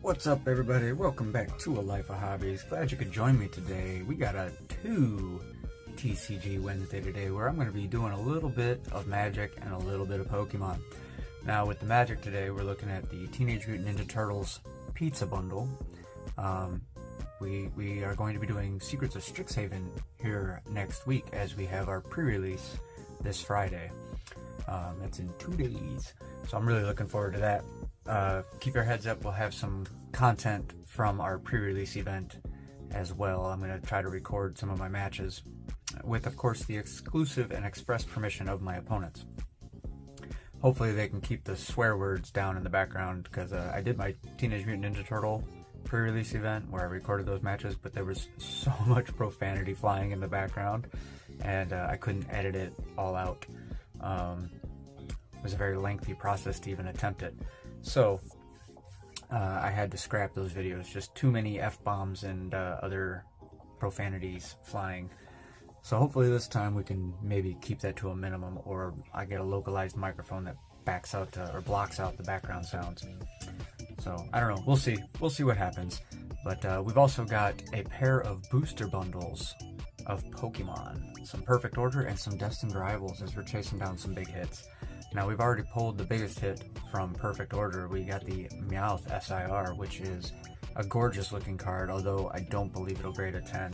What's up, everybody? Welcome back to A Life of Hobbies. Glad you could join me today. We got a 2 TCG Wednesday today where I'm going to be doing a little bit of Magic and a little bit of Pokemon. Now with the Magic today, we're looking at the Teenage Mutant Ninja Turtles Pizza Bundle. We are going to be doing Secrets of Strixhaven here next week as we have our pre-release this Friday. That's in 2 days, so I'm really looking forward to that. Keep your heads up, we'll have some content from our pre-release event as well. I'm going to try to record some of my matches with, of course, the exclusive and express permission of my opponents. Hopefully they can keep the swear words down in the background, because I did my Teenage Mutant Ninja Turtle pre-release event where I recorded those matches, but there was so much profanity flying in the background and I couldn't edit it all out. It was a very lengthy process to even attempt it. So I had to scrap those videos, just too many F-bombs and other profanities flying. So hopefully this time we can maybe keep that to a minimum, or I get a localized microphone that backs out or blocks out the background sounds. So I don't know, we'll see what happens. But we've also got a pair of booster bundles of Pokemon, some Perfect Order and some Destined Rivals, as we're chasing down some big hits. Now we've already pulled the biggest hit from Perfect Order. We got the Meowth SIR, which is a gorgeous looking card, although I don't believe it'll grade a 10.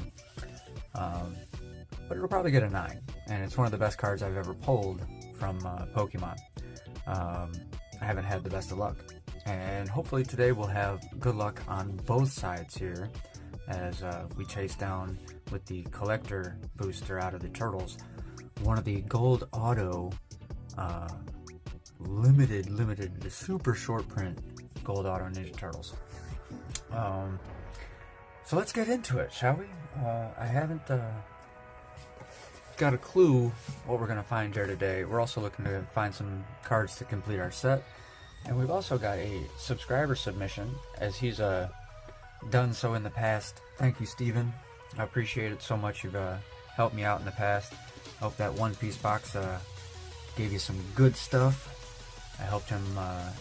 But it'll probably get a 9, and it's one of the best cards I've ever pulled from Pokemon. I haven't had the best of luck, and hopefully today we'll have good luck on both sides here as we chase down with the collector booster out of the Turtles one of the gold auto limited super short print gold auto Ninja Turtles. So let's get into it, shall we? I haven't got a clue what we're gonna find here today. We're also looking to find some cards to complete our set, and we've also got a subscriber submission, as he's done so in the past. Thank you, Steven. I appreciate it so much. You've helped me out in the past. Hope that One Piece box gave you some good stuff. I helped him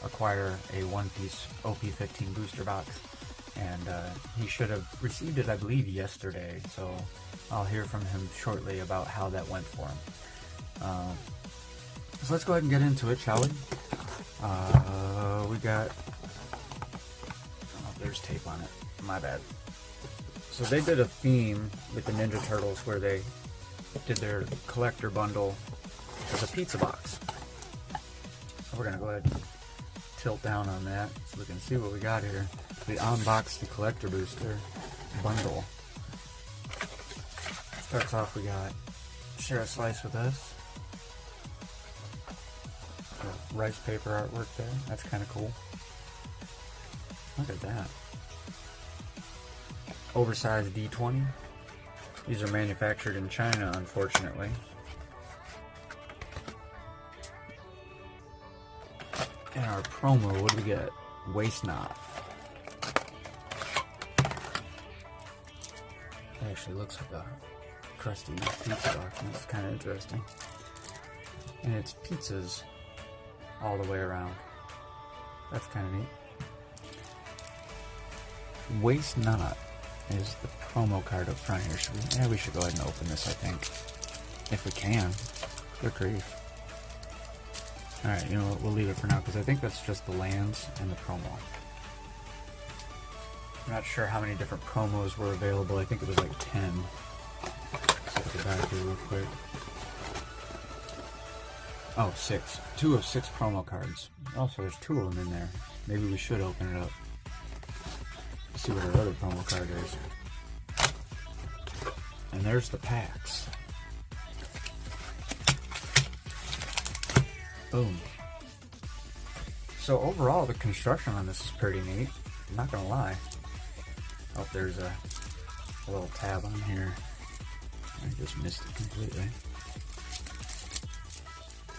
acquire a One Piece OP15 booster box, and he should have received it, I believe, yesterday, so I'll hear from him shortly about how that went for him. So let's go ahead and get into it, shall we? We got... Oh, there's tape on it. My bad. So they did a theme with the Ninja Turtles where they did their collector bundle as a pizza box. So we're gonna go ahead and tilt down on that so we can see what we got here. We unboxed the collector booster bundle. Starts off, we got Share a Slice with Us. Got rice paper artwork there. That's kind of cool. Look at that. Oversized D20. These are manufactured in China, unfortunately. And our promo, what do we get? Waste Not. It actually looks like a crusty pizza box, and it's kind of interesting. And it's pizzas all the way around. That's kind of neat. Waste Not is the promo card up front here. We should go ahead and open this, I think. If we can. Good grief. Alright, you know what, we'll leave it for now, because I think that's just the lands and the promo. I'm not sure how many different promos were available. I think it was like 10. Let's get back here real quick. Oh, 6. 2 of 6 promo cards. Also, there's 2 of them in there. Maybe we should open it up. Let's see what our other promo card is. And there's the packs. Boom. So overall, the construction on this is pretty neat. I'm not gonna lie. Oh, there's a little tab on here. I just missed it completely.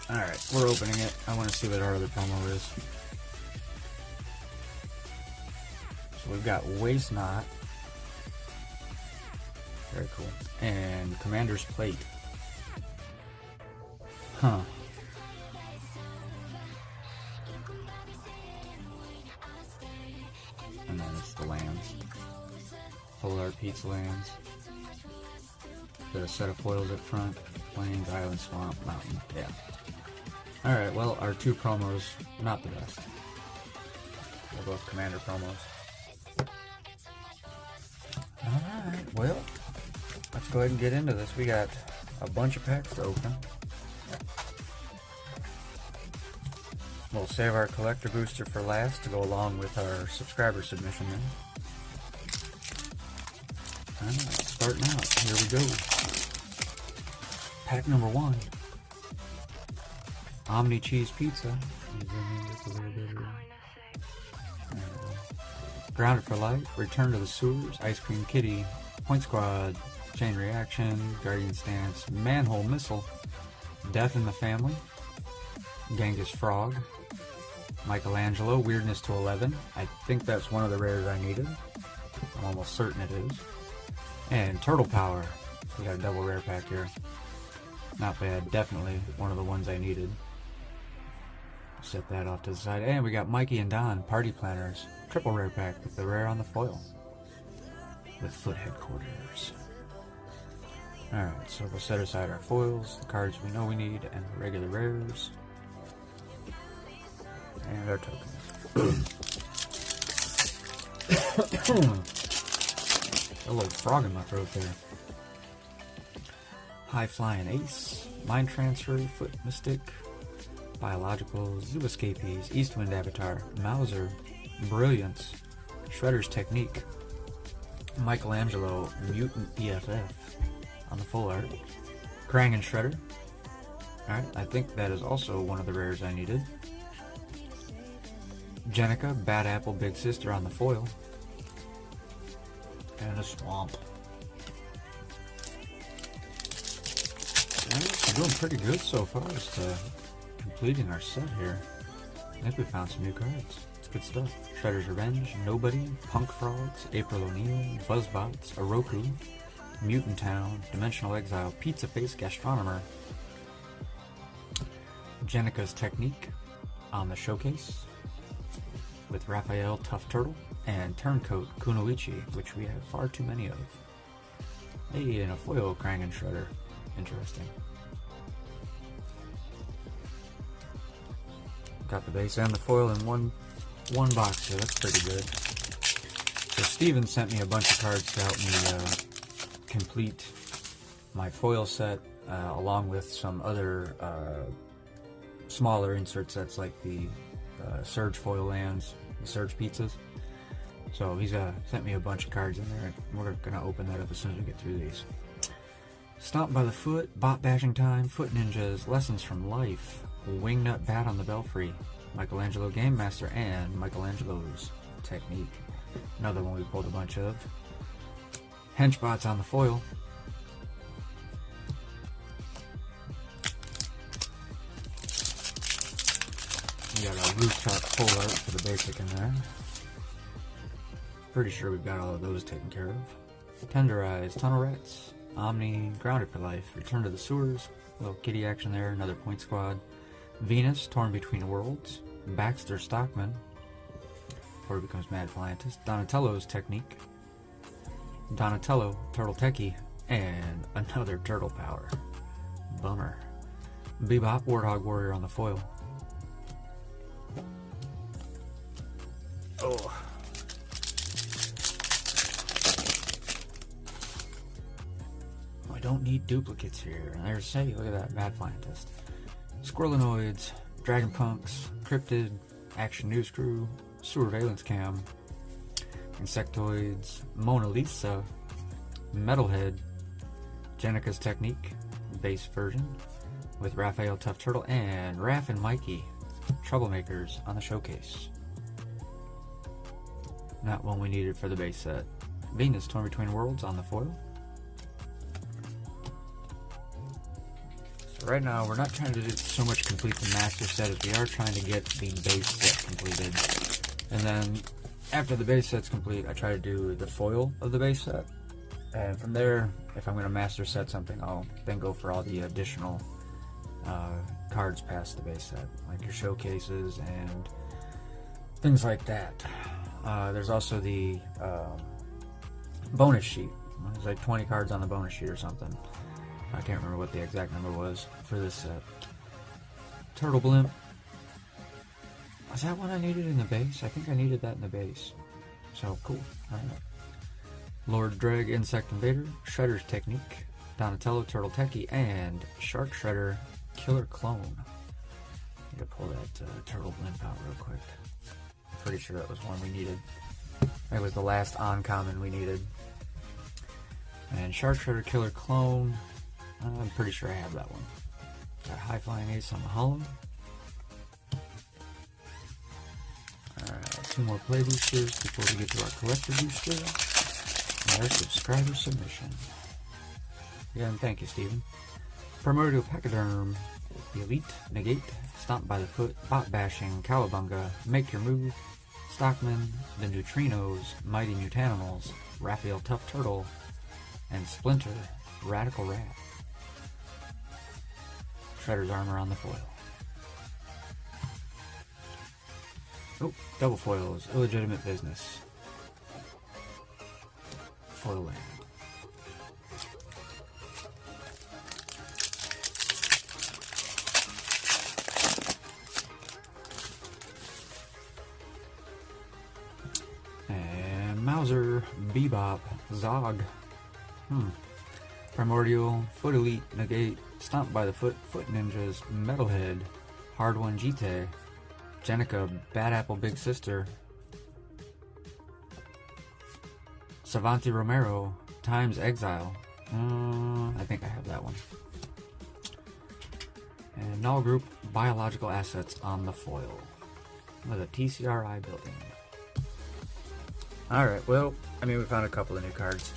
Alright, we're opening it. I want to see what our other promo is. So we've got Waste Not. Very cool. And Commander's Plate. Huh. And then Polar Pizza Lands. Got a set of foils up front. Plains, Island, Swamp, Mountain. Yeah. Alright, well, our 2 promos, not the best. They're both Commander promos. Alright, well, let's go ahead and get into this. We got a bunch of packs to open. We'll save our collector booster for last to go along with our subscriber submission then. Alright, starting out. Here we go. Pack number 1. Omni Cheese Pizza. Grounded for Life. Return to the Sewers. Ice Cream Kitty. Point Squad. Chain Reaction. Guardian Stance. Manhole Missile. Death in the Family. Genghis Frog. Michelangelo. Weirdness to 11. I think that's one of the rares I needed. I'm almost certain it is. And Turtle Power. We got a double rare pack here. Not bad. Definitely one of the ones I needed. Set that off to the side. And we got Mikey and Don Party Planners. Triple rare pack with the rare on the foil. With Foot Headquarters. Alright, so we'll set aside our foils, the cards we know we need, and the regular rares. And our tokens. A little frog in my throat there. High Flying Ace, Mind Transfer, Foot Mystic, Biological, Zooscapies, Eastwind Avatar, Mauser, Brilliance, Shredder's Technique, Michelangelo, Mutant EFF on the full art, Krang and Shredder. Alright, I think that is also one of the rares I needed. Jenica, Bad Apple Big Sister on the foil, and a Swamp. We're doing pretty good so far as to completing our set here. I think we found some new cards. It's good stuff. Shredder's Revenge, Nobody, Punk Frogs, April O'Neil, Buzzbots, Oroku, Mutant Town, Dimensional Exile, Pizza Face Gastronomer, Jenica's Technique on the showcase with Raphael Tough Turtle and Turncoat Kunoichi, which we have far too many of. Hey, and a foil Krang and Shredder. Interesting. Got the base and the foil in one box here. That's pretty good. So Steven sent me a bunch of cards to help me complete my foil set, along with some other smaller insert sets like the Surge foil lands, the Surge pizzas. So he's sent me a bunch of cards in there, and we're gonna open that up as soon as we get through these. Stomp by the Foot, Bot Bashing Time, Foot Ninjas, Lessons from Life, Wingnut Bat on the Belfry, Michelangelo Game Master, and Michelangelo's Technique. Another one we pulled a bunch of. Henchbots on the foil. We got our Rooftop full art for the basic in there. Pretty sure we've got all of those taken care of. Tenderize, Tunnel Rats, Omni, Grounded for Life, Return to the Sewers, little kitty action there, another Point Squad. Venus, Torn Between Worlds, Baxter Stockman, before he becomes Mad Flyantist, Donatello's Technique, Donatello, Turtle Techie, and another Turtle Power. Bummer. Bebop, Warthog Warrior on the foil. Oh. I don't need duplicates here. And there's say, look at that, Mad Flyantist. Squirrelinoids, Dragon Punks, Cryptid, Action News Crew, Surveillance Cam, Insectoids, Mona Lisa, Metalhead, Jenica's Technique, base version, with Raphael Tough Turtle, and Raph and Mikey, Troublemakers on the showcase. Not one we needed for the base set. Venus, Torn Between Worlds on the foil. So right now, we're not trying to do so much complete the master set as we are trying to get the base set completed. And then, after the base set's complete, I try to do the foil of the base set. And from there, if I'm going to master set something, I'll then go for all the additional cards past the base set, like your showcases and things like that. There's also the bonus sheet. There's like 20 cards on the bonus sheet or something. I can't remember what the exact number was for this set. Turtle Blimp. Was that one I needed in the base? I think I needed that in the base. So, cool. Alright. Lord Dreg, Insect Invader, Shredder's Technique, Donatello, Turtle Techie, and Shark Shredder, Killer Clone. I need to pull that Turtle Blimp out real quick. I'm pretty sure that was one we needed. That was the last uncommon we needed. And Shark Shredder, Killer Clone, I'm pretty sure I have that one. Got High Flying Ace on the Hollow. Alright, 2 more play boosters before we get to our collector booster. And our subscriber submission. Again, thank you, Steven. Primordial Pachyderm, Elite, Negate, Stomp by the Foot, Bot Bashing, Cowabunga, Make Your Move, Stockman, The Neutrinos, Mighty Mutanimals, Raphael Tough Turtle, and Splinter, Radical Rat. Shredder's Armor on the foil. Oh, double foils, illegitimate business. Foil land. And Mauser, Bebop, Zog. Primordial, Foot Elite, Negate, Stomp by the Foot, Foot Ninjas, Metalhead, Hard One Jite, Jenica, Bad Apple Big Sister, Savanti Romero, Times Exile. I think I have that one. And Null Group, Biological Assets on the foil. With a TCRI building. Alright, well, I mean, we found a couple of new cards.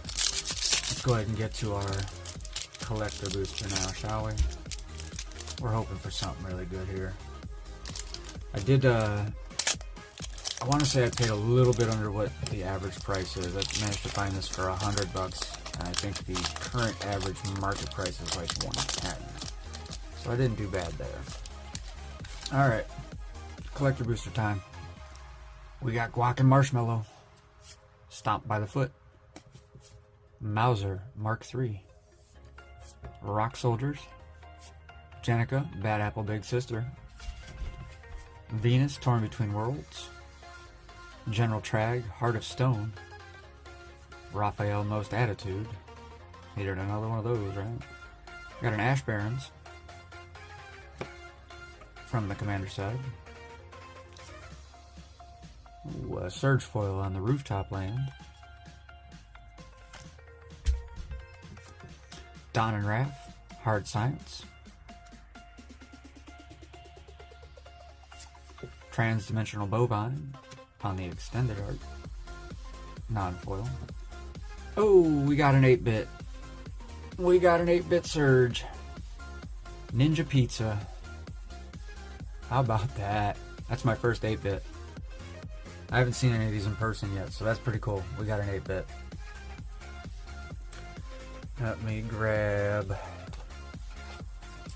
Let's go ahead and get to our collector booster now, shall we? We're hoping for something really good here. I want to say I paid a little bit under what the average price is. I managed to find this for $100, and I think the current average market price is like $110. So I didn't do bad there. Alright, collector booster time. We got Guac and Marshmallow, Stomp by the Foot, Mauser Mark III, Rock Soldiers, Jenica, Bad Apple Big Sister, Venus, Torn Between Worlds, General Trag, Heart of Stone, Raphael, Most Attitude. Needed another one of those, right? Got an Ash Barons from the commander side. Ooh, a Surge Foil on the Rooftop Land. Dawn and Wrath, Hard Science. Trans-Dimensional Bovine on the extended art. Non-foil. Oh, we got an 8-bit. We got an 8-bit Surge. Ninja Pizza. How about that? That's my first 8-bit. I haven't seen any of these in person yet, so that's pretty cool. We got an 8-bit. Let me grab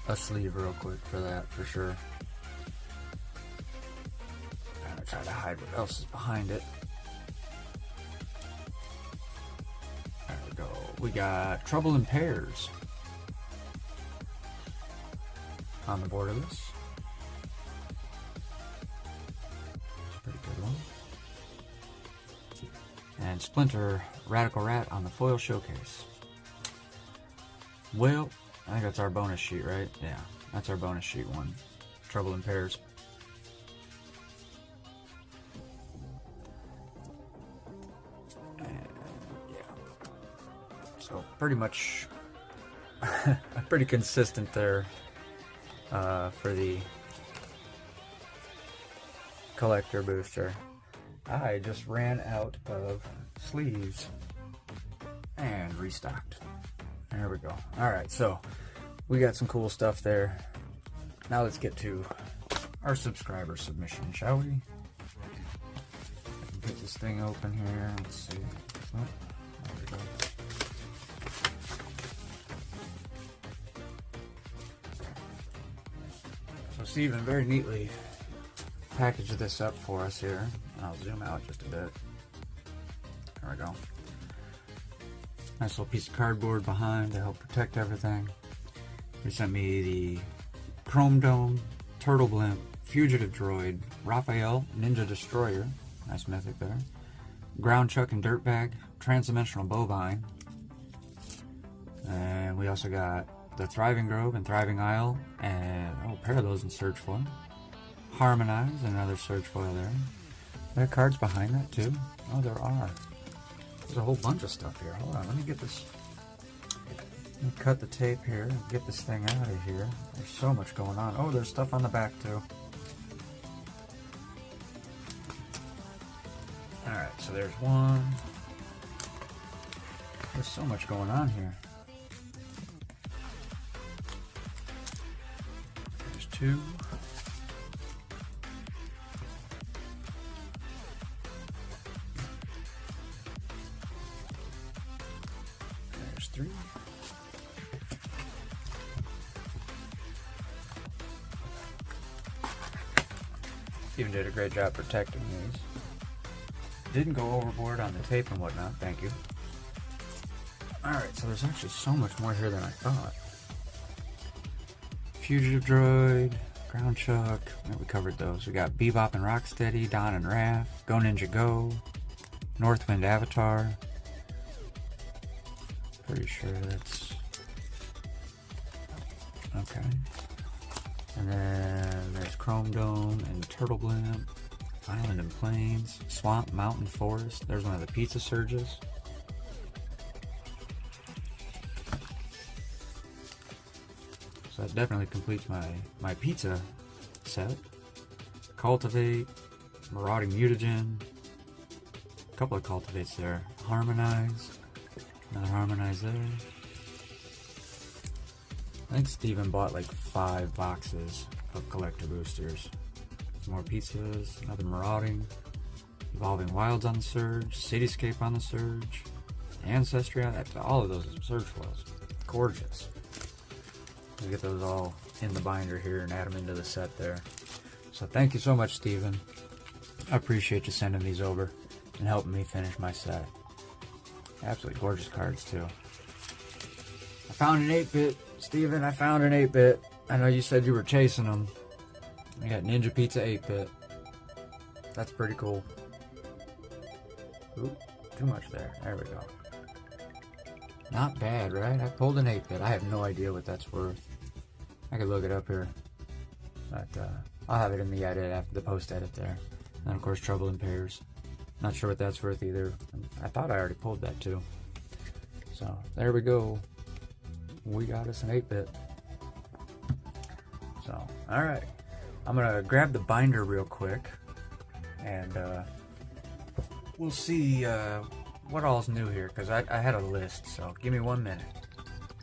a sleeve real quick for that, for sure. I'm gonna try to hide what else is behind it. There we go. We got Trouble in Pairs on the board of this. It's a pretty good one. And Splinter, Radical Rat on the foil showcase. Well, I think that's our bonus sheet, right? Yeah, that's our bonus sheet one. Trouble in Pairs. And, yeah. So, pretty much pretty consistent there for the collector booster. I just ran out of sleeves and restocked. There we go. Alright, so we got some cool stuff there. Now let's get to our subscriber submission, shall we? Get this thing open here. Let's see. Oh, there we go. So Steven very neatly packaged this up for us here. I'll zoom out just a bit. There we go. Nice little piece of cardboard behind to help protect everything. They sent me the Chrome Dome, Turtle Blimp, Fugitive Droid, Raphael, Ninja Destroyer, nice mythic there, Ground Chuck and Dirtbag, Transdimensional Bovine, and we also got the Thriving Grove and Thriving Isle, and a pair of those in Surge Foil. Harmonize, another Surge Foil there. There are cards behind that too. Oh, there are. There's a whole bunch of stuff here. Hold on, let me get this. Let me cut the tape here and get this thing out of here. There's so much going on. Oh, there's stuff on the back too. Alright, so there's one. There's so much going on here. There's two. There's three. Steven did a great job protecting these. Didn't go overboard on the tape and whatnot, thank you. Alright, so there's actually so much more here than I thought. Fugitive Droid, Ground Chuck, we covered those. We got Bebop and Rocksteady, Don and Raph, Go Ninja Go, Northwind Avatar. Pretty sure that's... okay. And then there's Chrome Dome and Turtle Blimp, Island and Plains, Swamp, Mountain, Forest. There's one of the Pizza Surges. So that definitely completes my pizza set. Cultivate, Marauding Mutagen, a couple of Cultivates there. Harmonize, another Harmonize there. I think Steven bought like 5 boxes of collector boosters. More pizzas, another Marauding, Evolving Wilds on the Surge, Cityscape on the Surge, Ancestry, all of those Surge foils. Gorgeous. We'll get those all in the binder here and add them into the set there. So thank you so much, Steven. I appreciate you sending these over and helping me finish my set. Absolutely gorgeous cards too. I found an 8-bit. Steven, I found an 8-bit. I know you said you were chasing them. I got Ninja Pizza 8-bit. That's pretty cool. Ooh, too much there. There we go. Not bad, right? I pulled an 8-bit. I have no idea what that's worth. I could look it up here. But I'll have it in the edit after the post-edit there. And of course, Trouble in Pairs. Not sure what that's worth either. I thought I already pulled that too. So, there we go. We got us an 8-bit. So, alright. I'm gonna grab the binder real quick, and we'll see what all's new here, because I had a list, so give me 1 minute.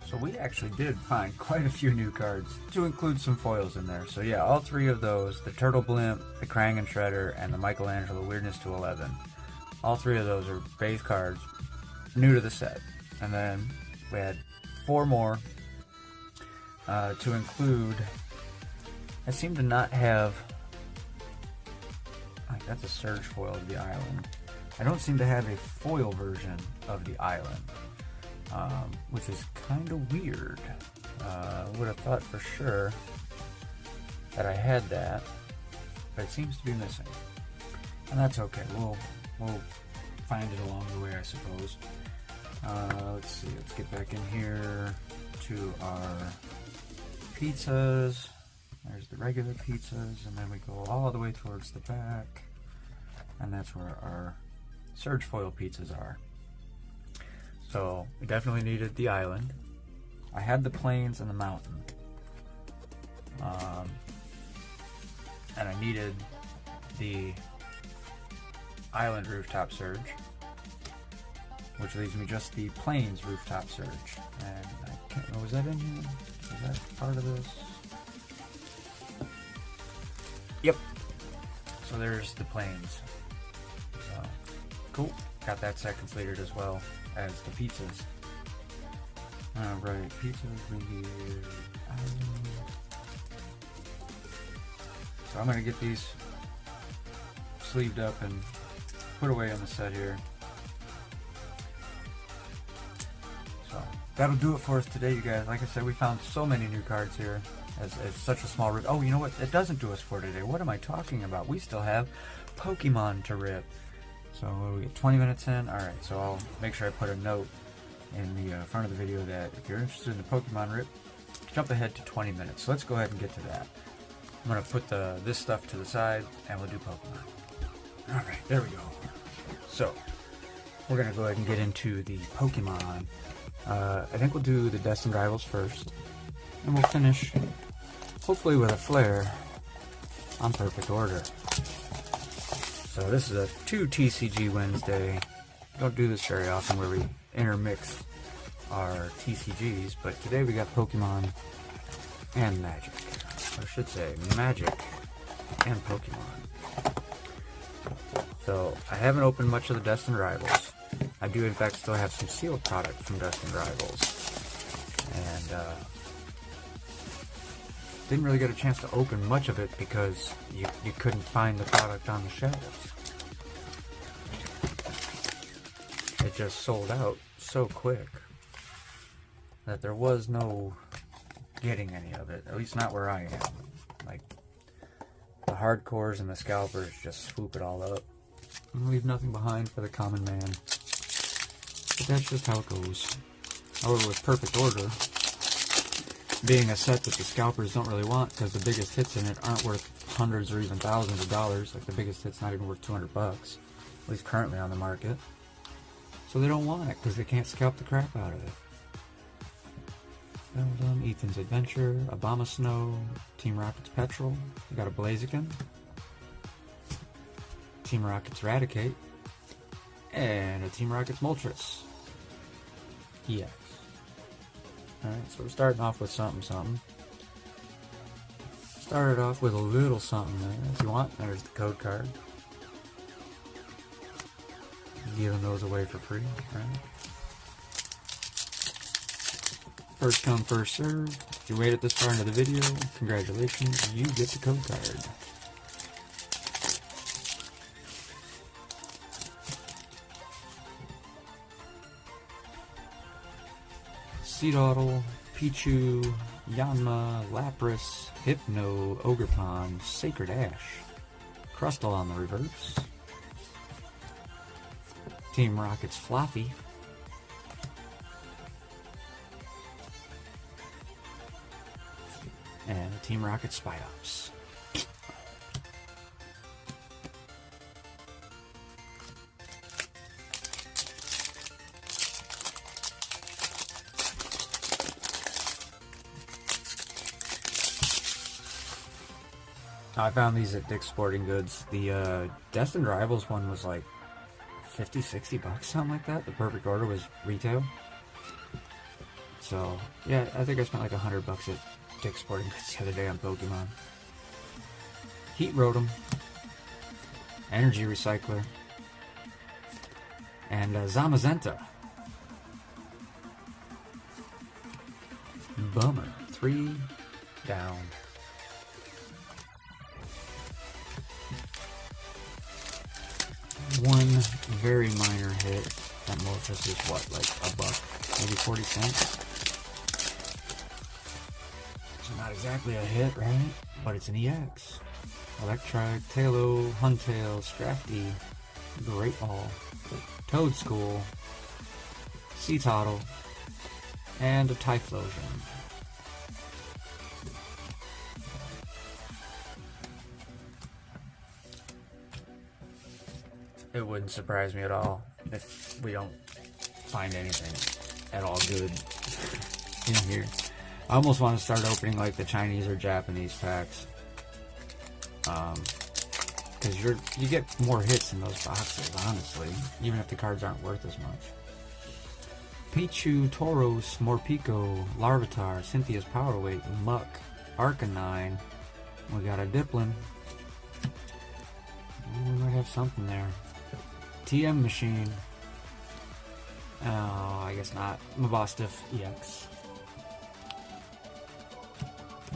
So we actually did find quite a few new cards, to include some foils in there. So yeah, all 3 of those, the Turtle Blimp, the Krang and Shredder, and the Michelangelo Weirdness to 11, all 3 of those are base cards, new to the set. And then we had 4 more to include. I seem to not have... that's a Surge foil of the island. I don't seem to have a foil version of the island, which is kind of weird. Would have thought for sure that I had that, but it seems to be missing. And that's okay. We'll find it along the way, I suppose. Let's see. Let's get back in here to our pizzas. There's the regular pizzas, and then we go all the way towards the back, and that's where our Surge foil pizzas are. So we definitely needed the island. I had the plains and the mountain, and I needed the island rooftop surge, which leaves me just the plains rooftop surge. And I can't remember, was that in here? Was that part of this? Yep. So there's the plains. So cool. Got that set completed as well as the pizzas. Alright, pizzas we here. So I'm gonna get these sleeved up and put away on the set here. that'll do it for us today, you guys. Like I said, we found so many new cards here as such a small rip. Oh, you know what? It doesn't do us for today. What am I talking about? We still have Pokemon to rip. So what do we get? 20 minutes in? Alright, so I'll make sure I put a note in the front of the video that if you're interested in the Pokemon rip, jump ahead to 20 minutes. So let's go ahead and get to that. I'm going to put this stuff to the side and we'll do Pokemon. Alright, there we go. So, we're going to go ahead and get into the Pokemon. I think we'll do the Destined Rivals first. And we'll finish, hopefully with a flare, on perfect order. So this is a 2 TCG Wednesday. Don't do this very often where we intermix our TCGs, but today we got Pokemon and Magic. I should say Magic and Pokemon. So I haven't opened much of the Destined Rivals. I do in fact still have some sealed product from Destined Rivals. And didn't really get a chance to open much of it because you couldn't find the product on the shelves. It just sold out so quick that there was no getting any of it, at least not where I am. Like, the hardcores and the scalpers just swoop it all up and leave nothing behind for the common man. But that's just how it goes. However, with Perfect Order being a set that the scalpers don't really want because the biggest hits in it aren't worth hundreds or even thousands of dollars, like the biggest hit's not even worth 200 bucks, at least currently on the market. So they don't want it because they can't scalp the crap out of it. Ethan's Adventure, Obama Snow, Team Rocket's Petrol, we got a Blaziken, Team Rocket's Raticate, and a Team Rocket's Moltres. EX. Alright, so we're starting off with something. Started off with a little something there. If you want, there's the code card. Giving those away for free, right? First come, first serve. If you waited this far into the video, congratulations, you get the code card. Seedottle, Pichu, Yanma, Lapras, Hypno, Ogerpon, Sacred Ash, Crustle on the reverse, Team Rocket's Floppy, and Team Rocket Spinops. I found these at Dick's Sporting Goods. The Destined Rivals one was like 50, 60 bucks, something like that. The Perfect Order was retail. So, yeah, I think I spent like 100 bucks at Dick's Sporting Goods the other day on Pokemon. Heat Rotom, Energy Recycler, and Zamazenta. Bummer. 3 down. One very minor hit. That Moltres is what, like a buck? Maybe 40 cents? So not exactly a hit, right? But it's an EX. Electrike, Tailo, Huntail, Scrafty, Great Ball, Toadschool, Seatottle, and a Typhlosion. It wouldn't surprise me at all if we don't find anything at all good in here. I almost want to start opening like the Chinese or Japanese packs. Because you get more hits in those boxes, honestly, even if the cards aren't worth as much. Pichu, Tauros, Morpeko, Larvitar, Cynthia's Powerweight, Muck, Arcanine. We got a Dipplin. We might have something there. TM Machine. Oh, I guess not. Mabostiff EX.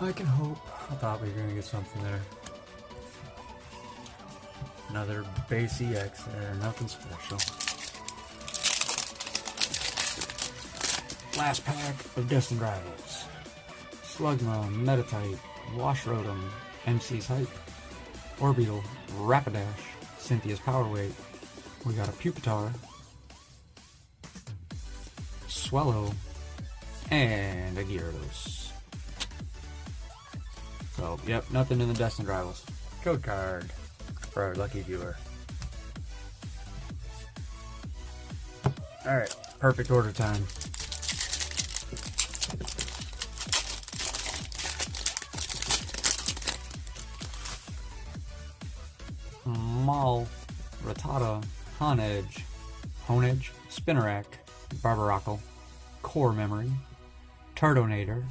I can hope. I thought we were going to get something there. Another base EX there. Nothing special. Last pack of Destined Rivals. Slugma, Metatite, Washrotom, MC's Hype, Orbeetle, Rapidash, Cynthia's Powerweight. We got a Pupitar, Swellow, and a Gyarados. So, yep, nothing in the Destined Rivals. Code card for our lucky viewer. Alright, perfect order time. Maul, Rattata, Honedge, Spinarak, Barbaracle, Core Memory, Turtonator,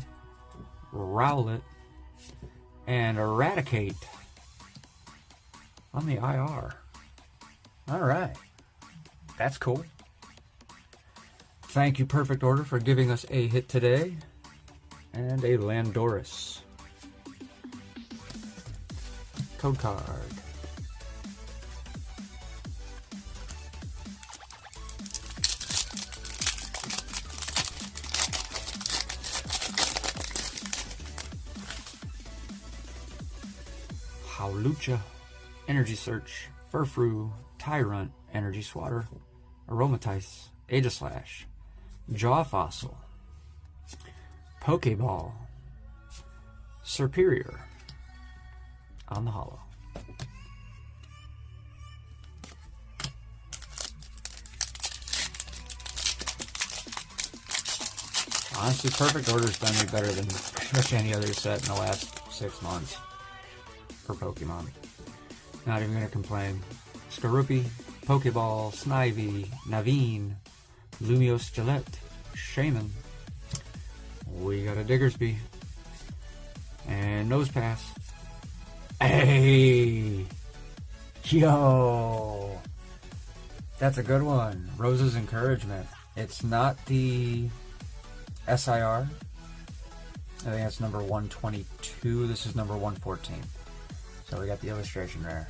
Rowlet, and Eradicate on the IR. Alright, that's cool. Thank you, Perfect Order, for giving us a hit today, and a Landorus. Code card. Howlucha, Energy Search, Furfrou, Tyrunt, Energy Swatter, Aromatice, Aegislash, Jaw Fossil, Pokeball, Serperior on the holo. Honestly, Perfect Order's done me better than pretty much any other set in the last 6 months for Pokemon. Not even gonna complain. Skorupi, Pokeball, Snivy, Naveen, Lumiose Gillette, Shaman. We got a Diggersby. And Nosepass. Hey! Yo! That's a good one. Rose's Encouragement. It's not the SIR. I think that's number 122. This is number 114. So we got the illustration there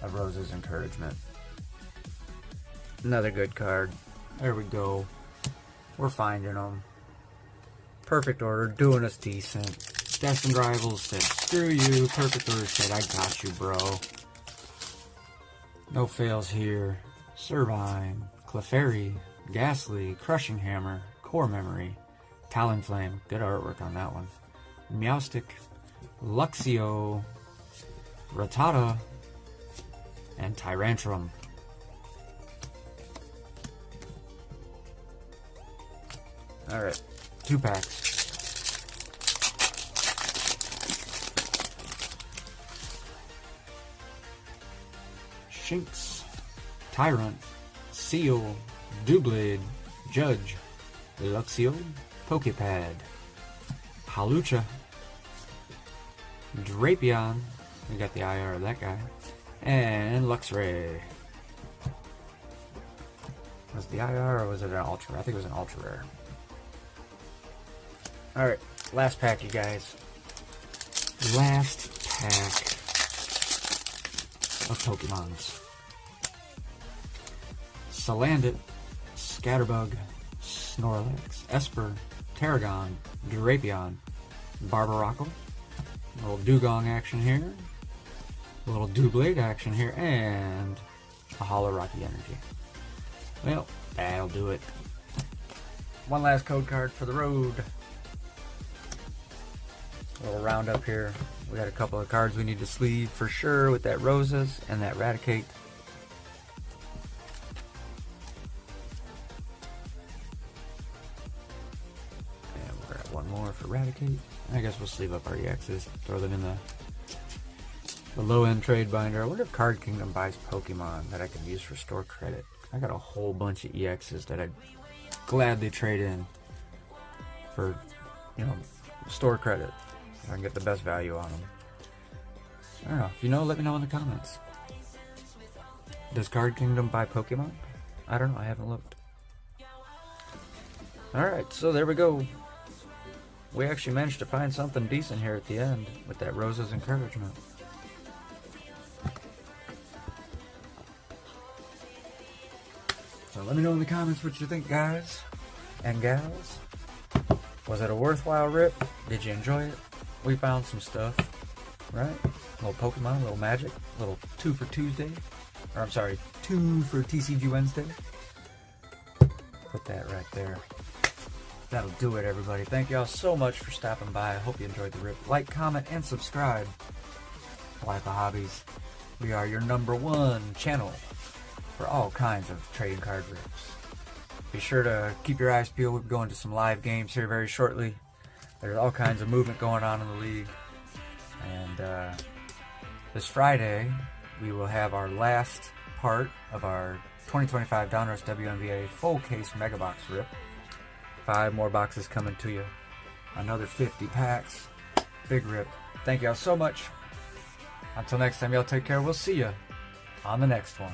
of Rose's Encouragement. Another good card. There we go. We're finding them. Perfect Order, doing us decent. Destined Rivals said, screw you. Perfect Order said, I got you, bro. No fails here. Servine, Clefairy, Ghastly, Crushing Hammer, Core Memory, Talonflame. Good artwork on that one. Meowstic, Luxio, Rattata, and Tyrantrum. Alright, 2 packs. Shinx, Tyrunt, Seal, Doublade, Judge, Luxio, Pokepad, Hawlucha, Drapion, we got the IR of that guy, and Luxray. Was it the IR or was it an Ultra? I think it was an Ultra Rare. Alright, last pack, you guys. Last pack of Pokemons. Salandit, Scatterbug, Snorlax, Esper, Tarragon, Drapion, Barbaracle, a little Dugong action here, a little Doublade action here, and a Holo Rocky Energy. Well, that'll do it. One last code card for the road. A little roundup here. We got a couple of cards we need to sleeve for sure with that Roses and that Raticate. And we're at one more for Raticate. I guess we'll sleeve up our EXs, throw them in the low-end trade binder. I wonder if Card Kingdom buys Pokemon that I can use for store credit. I got a whole bunch of EXs that I'd gladly trade in for, you know, store credit. I can get the best value on them. I don't know. If you know, let me know in the comments. Does Card Kingdom buy Pokemon? I don't know. I haven't looked. Alright, so there we go. We actually managed to find something decent here at the end with that Rose's Encouragement. So let me know in the comments what you think, guys and gals. Was it a worthwhile rip? Did you enjoy it? We found some stuff, right? A little Pokemon, a little Magic, a little 2 for Tuesday. Or I'm sorry, 2 for TCG Wednesday. Put that right there. That'll do it, everybody. Thank y'all so much for stopping by. I hope you enjoyed the rip. Like, comment, and subscribe. Life of Hobbies. We are your #1 channel for all kinds of trading card rips. Be sure to keep your eyes peeled. We'll be going to some live games here very shortly. There's all kinds of movement going on in the league. And this Friday, we will have our last part of our 2025 Donruss WNBA full case mega box rip. 5 more boxes coming to you. Another 50 packs. Big rip. Thank y'all so much. Until next time, y'all take care. We'll see you on the next one.